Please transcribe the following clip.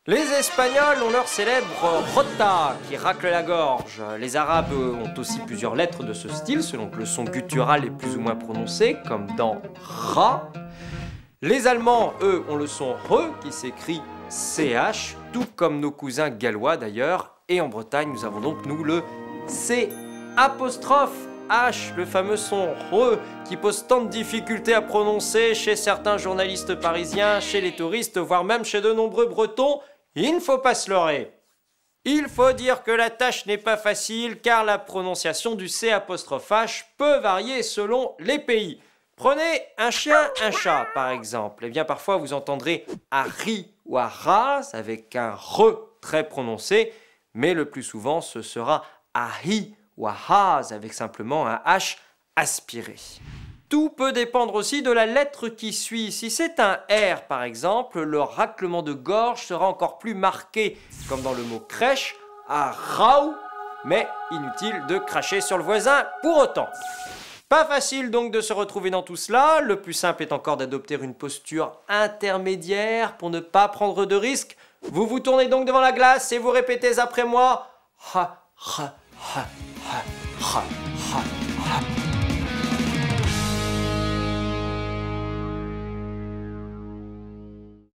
Les Espagnols ont leur célèbre rota qui racle la gorge. Les Arabes ont aussi plusieurs lettres de ce style selon que le son guttural est plus ou moins prononcé, comme dans Ra. Les Allemands, eux, ont le son Re qui s'écrit CH, tout comme nos cousins gallois d'ailleurs. Et en Bretagne, nous avons donc nous le C apostrophe H, le fameux son Re qui pose tant de difficultés à prononcer chez certains journalistes parisiens, chez les touristes, voire même chez de nombreux Bretons. Il ne faut pas se leurrer. Il faut dire que la tâche n'est pas facile car la prononciation du C apostrophe H peut varier selon les pays. Prenez un chien, un chat par exemple. Eh bien parfois vous entendrez Harry ou Arras avec un re très prononcé, mais le plus souvent ce sera Ahi ou Ahaz avec simplement un H aspiré. Tout peut dépendre aussi de la lettre qui suit. Si c'est un R par exemple, le raclement de gorge sera encore plus marqué, comme dans le mot crèche, à raou, mais inutile de cracher sur le voisin pour autant. Pas facile donc de se retrouver dans tout cela. Le plus simple est encore d'adopter une posture intermédiaire pour ne pas prendre de risques. Vous vous tournez donc devant la glace et vous répétez après moi ha ha ha ha ha ha.